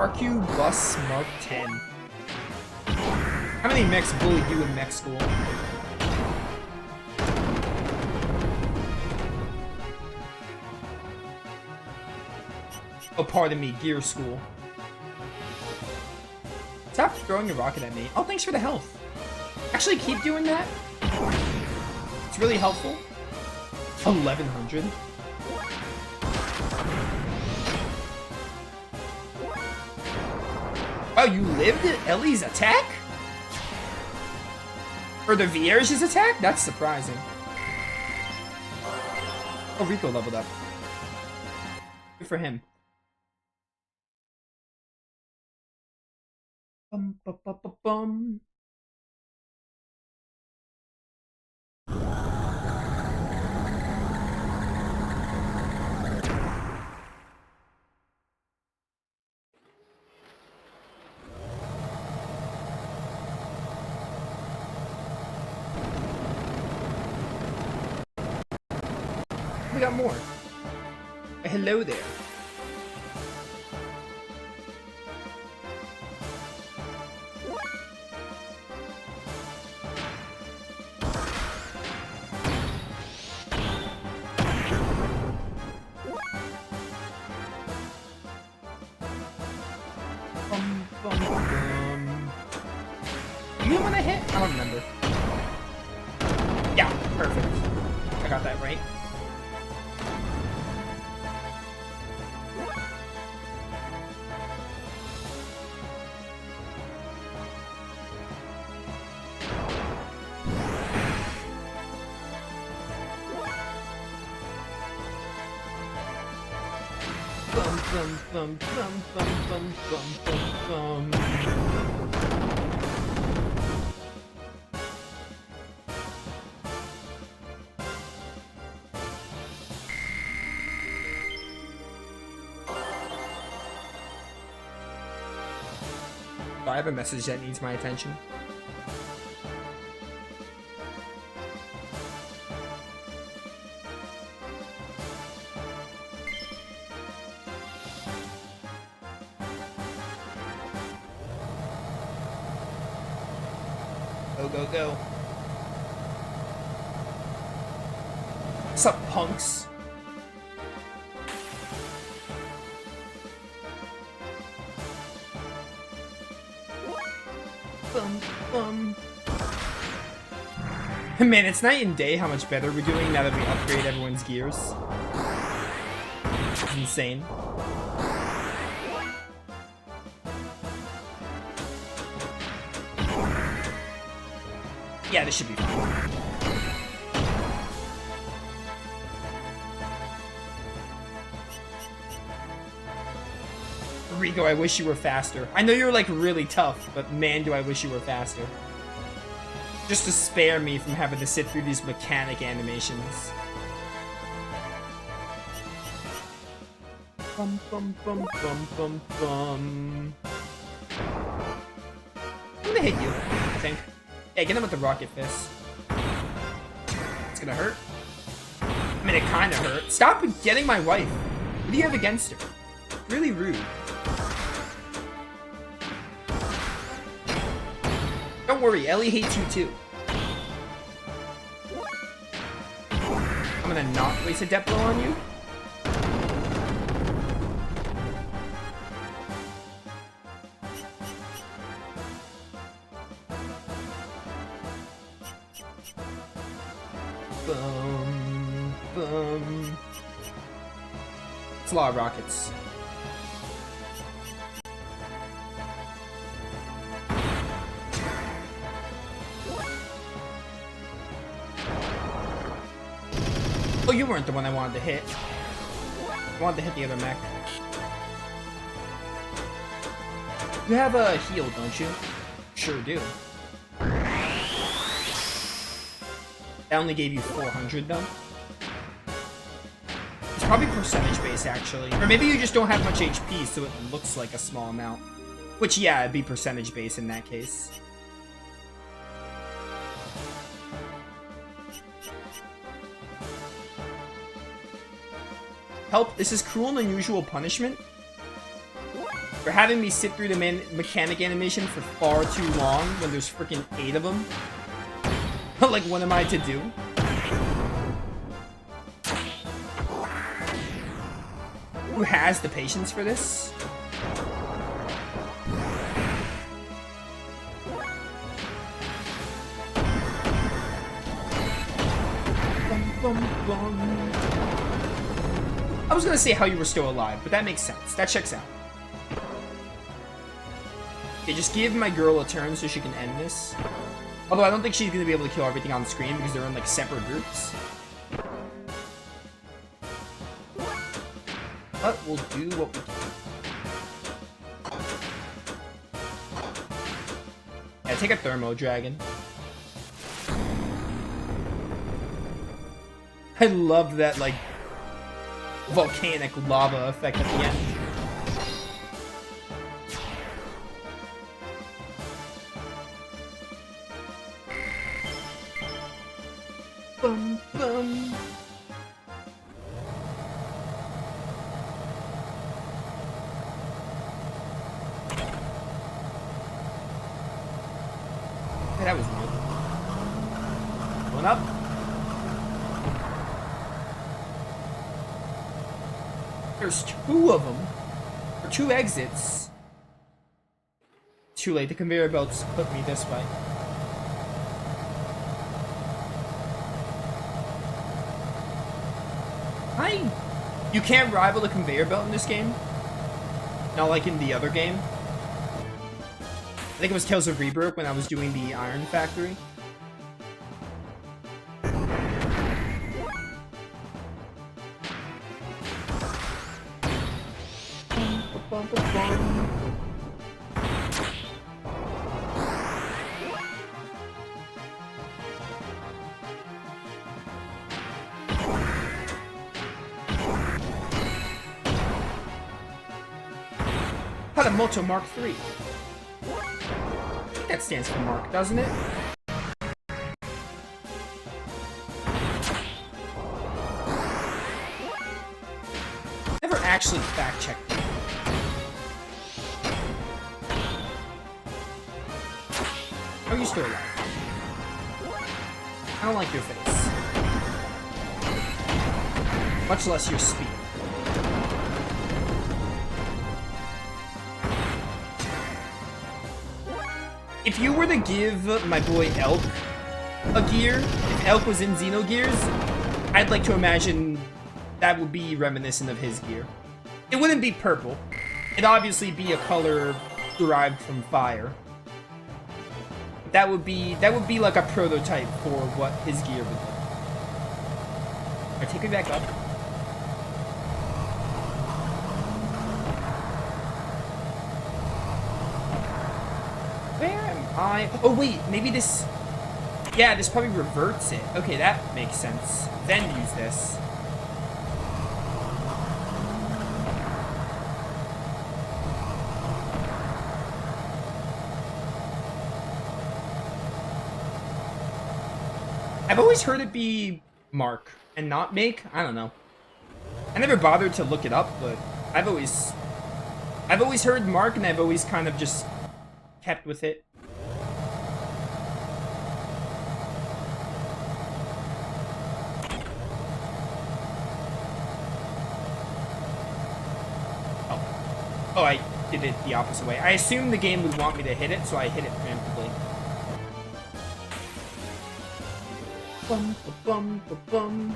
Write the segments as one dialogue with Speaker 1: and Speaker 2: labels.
Speaker 1: RQ Bus Mark 10. How many mechs bullied you in mech school? Oh, pardon me, gear school. Stop throwing a rocket at me. Oh, thanks for the health. Actually, keep doing that. It's really helpful. 1100. Oh, you lived Ellie's attack? Or the Vierge's attack? That's surprising. Oh, Rico leveled up. Good for him. Bum, bum, bum, bum, bum. We got more. Hello there. You know when I hit? I don't remember. Yeah, perfect. I got that right. Bum, bum, bum, bum, bum, bum, bum, bum. I have a message that needs my attention. Go, go, go. What's up, punks? Bum, bum. Man, it's night and day how much better we're doing now that we upgrade everyone's gears. It's insane. Yeah, this should be fine. Rico, I wish you were faster. I know you're like really tough, but man, do I wish you were faster. Just to spare me from having to sit through these mechanic animations. Bum bum bum bum bum bum. I'm gonna hit you, I think. Yeah, get him with the rocket fist. It's gonna hurt. I mean, it kinda hurt. Stop getting my wife. What do you have against her? It's really rude. Don't worry, Ellie hates you too. I'm gonna not waste a depth blow on you. Boom, boom. It's a lot of rockets. Oh, you weren't the one I wanted to hit. I wanted to hit the other mech. You have a heal, don't you? Sure do. That only gave you 400 though. It's probably percentage based actually. Or maybe you just don't have much HP so it looks like a small amount. Which yeah, it'd be percentage based in that case. Help, this is cruel and unusual punishment. For having me sit through the mechanic animation for far too long when there's freaking 8 of them. Like, what am I to do? Who has the patience for this? I was gonna say how you were still alive, but that makes sense. That checks out. Okay, just give my girl a turn so she can end this. Although I don't think she's gonna be able to kill everything on the screen because they're in like separate groups. But we'll do what we can. Yeah, take a Thermo Dragon. I love that, like, volcanic lava effect at the end. Bum, bum. Okay, that was weird. Going up. There's 2 of them. Or 2 exits. Too late. The conveyor belts put me this way. You can't rival the conveyor belt in this game. Not like in the other game. I think it was Tales of Rebirth when I was doing the Iron Factory. Hadamoto Mark III. I think that stands for Mark, doesn't it? Never actually fact-checked that. Are you still alive? I don't like your face. Much less your speed. If you were to give my boy Elk a gear, if Elk was in Xenogears, I'd like to imagine that would be reminiscent of his gear. It wouldn't be purple. It'd obviously be a color derived from fire. That would be like a prototype for what his gear would look like. Alright, take me back up. Oh wait, maybe this... Yeah, this probably reverts it. Okay, that makes sense. Then use this. I've always heard it be Mark and not Make. I don't know. I never bothered to look it up, but I've always heard Mark, and I've always kind of just kept with it. Oh, I did it the opposite way. I assumed the game would want me to hit it, so I hit it preemptively. Bum, ba-bum, ba-bum.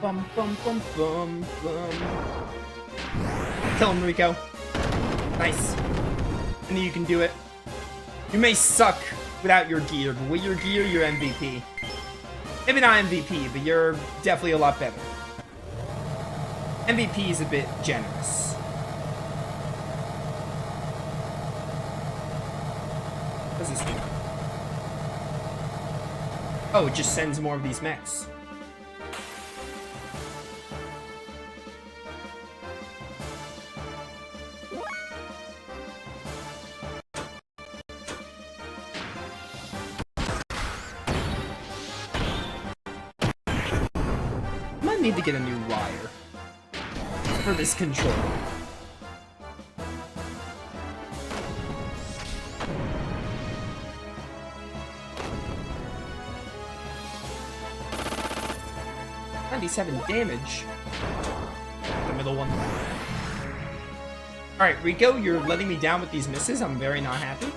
Speaker 1: Bum, bum, bum, bum, bum. Kill him, Rico. Nice. I knew you can do it. You may suck without your gear, but with your gear, you're MVP. Maybe not MVP, but you're definitely a lot better. MVP is a bit generous. What does this do? Oh, it just sends more of these mechs. I might need to get a new wire for this controller. Damage. The middle one. Alright, Rico, you're letting me down with these misses. I'm very not happy.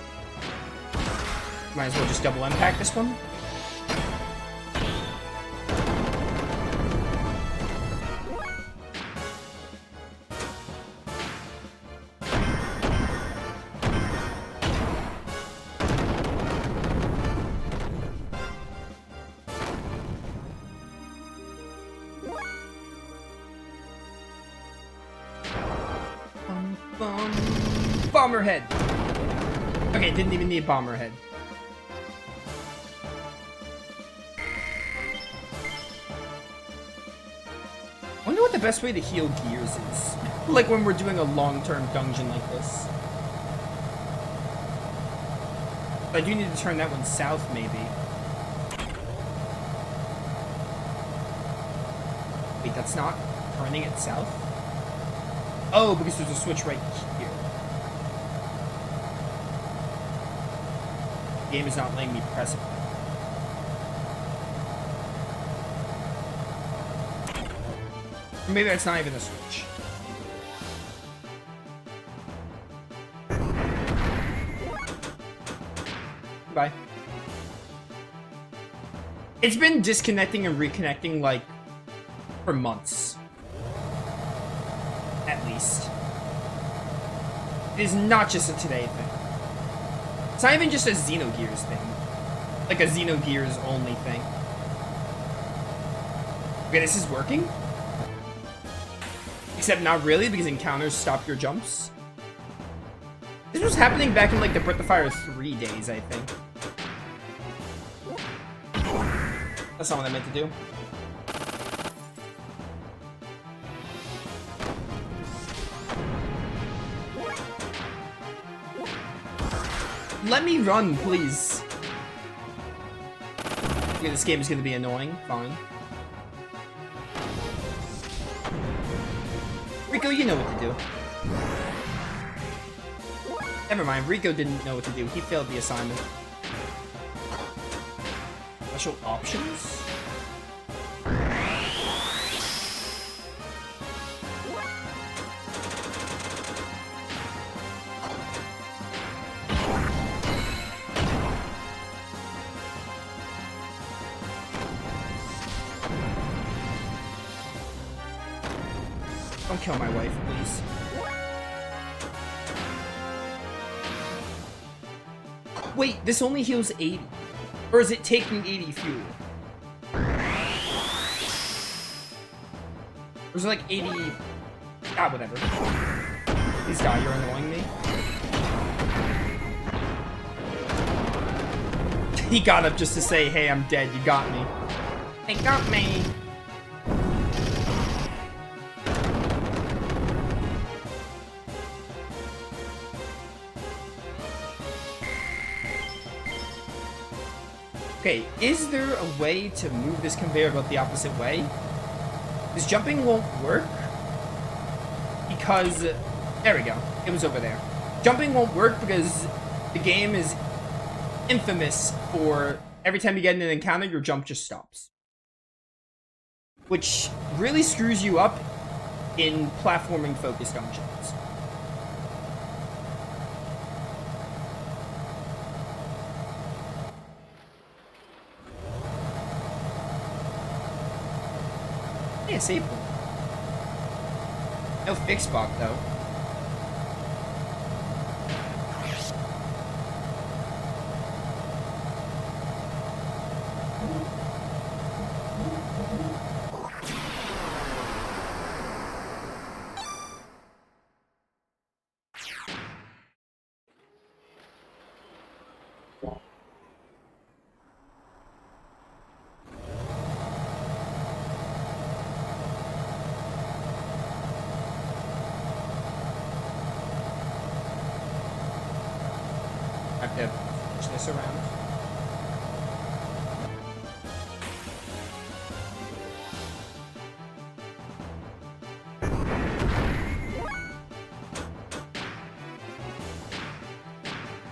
Speaker 1: Might as well just double impact this one. Bomber head. Okay, didn't even need bomber head. I wonder what the best way to heal gears is. Like when we're doing a long-term dungeon like this. I do need to turn that one south, maybe. Wait, that's not turning it south? Oh, because there's a switch right here. The game is not letting me press it. Or maybe that's not even a switch. Bye. It's been disconnecting and reconnecting, like, for months. At least. It is not just a today thing. It's not even just a Xenogears thing. Like a Xenogears only thing. Okay, this is working? Except not really, because encounters stop your jumps. This was happening back in like the Breath of Fire 3 days, I think. That's not what I meant to do. Let me run, please. Okay, this game is gonna be annoying. Fine. Rico, you know what to do. Never mind, Rico didn't know what to do. He failed the assignment. Special options? Don't kill my wife, please. Wait, this only heals 80. Or is it taking 80 fuel? Or is it like 80... Ah, whatever. Please die, you're annoying me. He got up just to say, hey, I'm dead, you got me. They got me. Okay, is there a way to move this conveyor belt the opposite way? This jumping won't work because... There we go. It was over there. Jumping won't work because the game is infamous for every time you get in an encounter, your jump just stops. Which really screws you up in platforming-focused dungeons. Yeah, save point. No fix bug though. this around.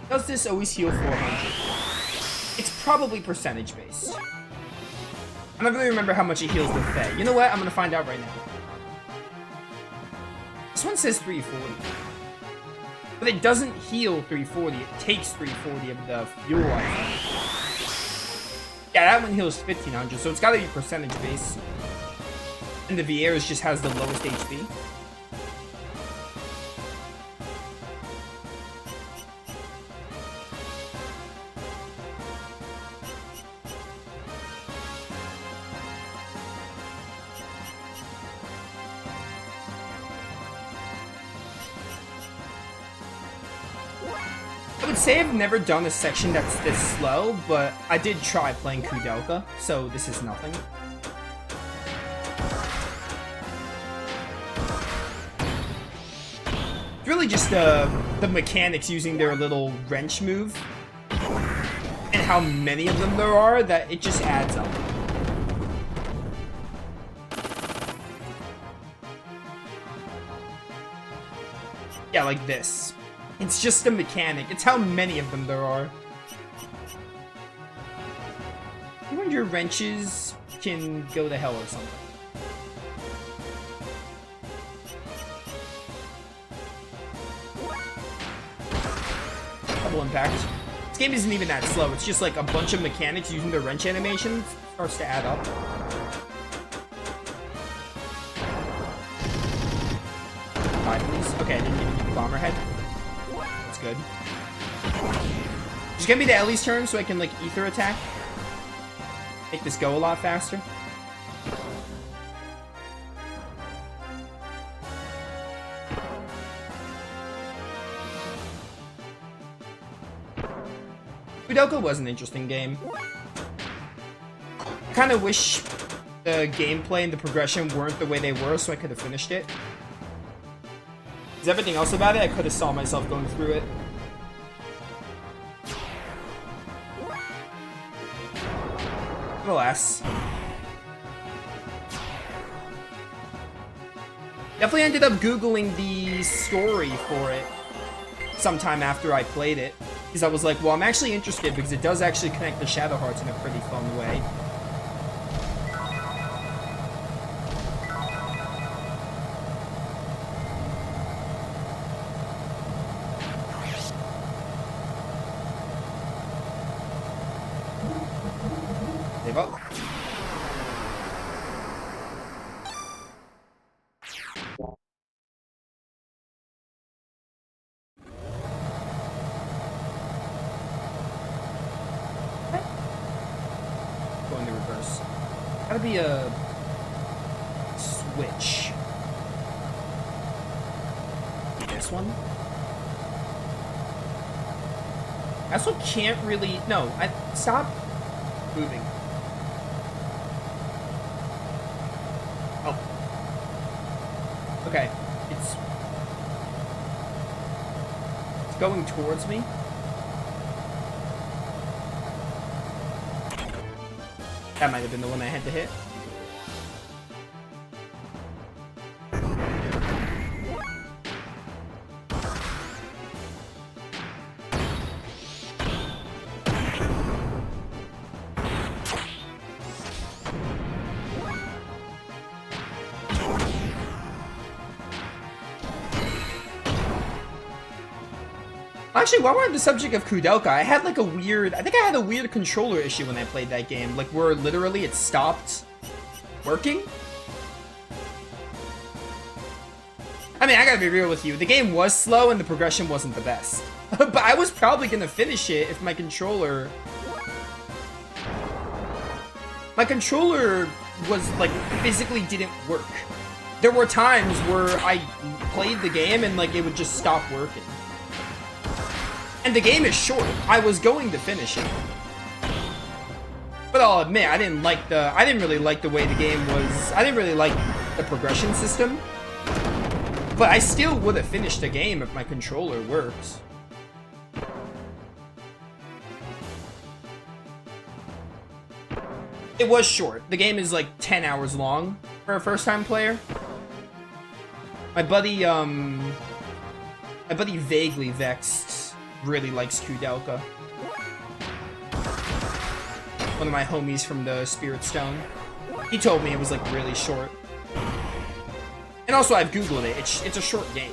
Speaker 1: Does this always heal 400? It's probably percentage based. I'm not really remember how much it heals with Faye. You know what? I'm gonna find out right now. This one says 340. But it doesn't heal 340, it takes 340 of the fuel item. Yeah, that one heals 1500, so it's gotta be percentage based. And the Vieira's just has the lowest HP. I would say I've never done a section that's this slow, but I did try playing Kudelka, so this is nothing. It's really just the mechanics using their little wrench move, and how many of them there are, that it just adds up. Yeah, like this. It's just a mechanic. It's how many of them there are. You wonder your wrenches can go to hell or something. Double impact. This game isn't even that slow. It's just like a bunch of mechanics using the wrench animations. Starts to add up. Please. Okay, I didn't even get the bomber head. Good. Just give me the Ellie's turn so I can, like, ether attack. Make this go a lot faster. Kudelka was an interesting game. I kind of wish the gameplay and the progression weren't the way they were so I could have finished it. Everything else about it, I could have saw myself going through it. Alas. Definitely ended up Googling the story for it sometime after I played it. Because I was like, well, I'm actually interested because it does actually connect the Shadow Hearts in a pretty fun way. Save up. Go in the reverse. Gotta be a switch. This one? I also can't really... No, stop moving. Oh. Okay. It's going towards me. That might have been the one I had to hit. Actually, while we're on the subject of Kudelka, I had like a weird... I think I had a weird controller issue when I played that game. Like, where literally it stopped working. I mean, I gotta be real with you. The game was slow and the progression wasn't the best. But I was probably gonna finish it if my controller... My controller was, like, physically didn't work. There were times where I played the game and, like, it would just stop working. And the game is short. I was going to finish it. But I'll admit, I didn't really like the way the game was. I didn't really like the progression system. But I still would have finished the game if my controller works. It was short. The game is like 10 hours long for a first-time player. My buddy Vaguely Vexed really likes Kudelka. One of my homies from the Spirit Stone. He told me it was like really short. And also I've Googled it. It's a short game.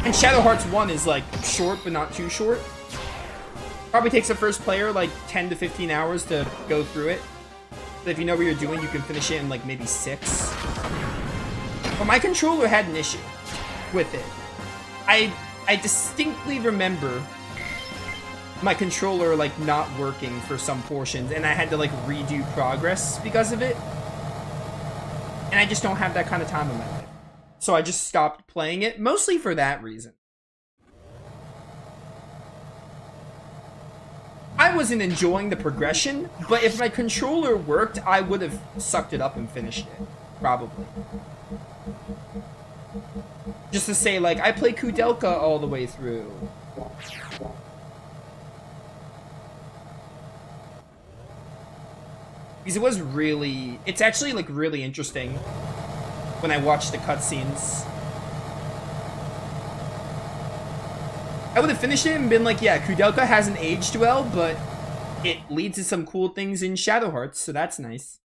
Speaker 1: And Shadow Hearts 1 is like short but not too short. Probably takes a first player like 10 to 15 hours to go through it. But if you know what you're doing, you can finish it in like maybe 6. But my controller had an issue with it. I distinctly remember my controller like not working for some portions, and I had to like redo progress because of it. And I just don't have that kind of time in my life. So I just stopped playing it, mostly for that reason. I wasn't enjoying the progression, but if my controller worked, I would have sucked it up and finished it. Probably. Just to say, like, I played Kudelka all the way through. Because it was really... It's actually, like, really interesting when I watch the cutscenes. I would have finished it and been like, yeah, Kudelka hasn't aged well, but it leads to some cool things in Shadow Hearts, so that's nice.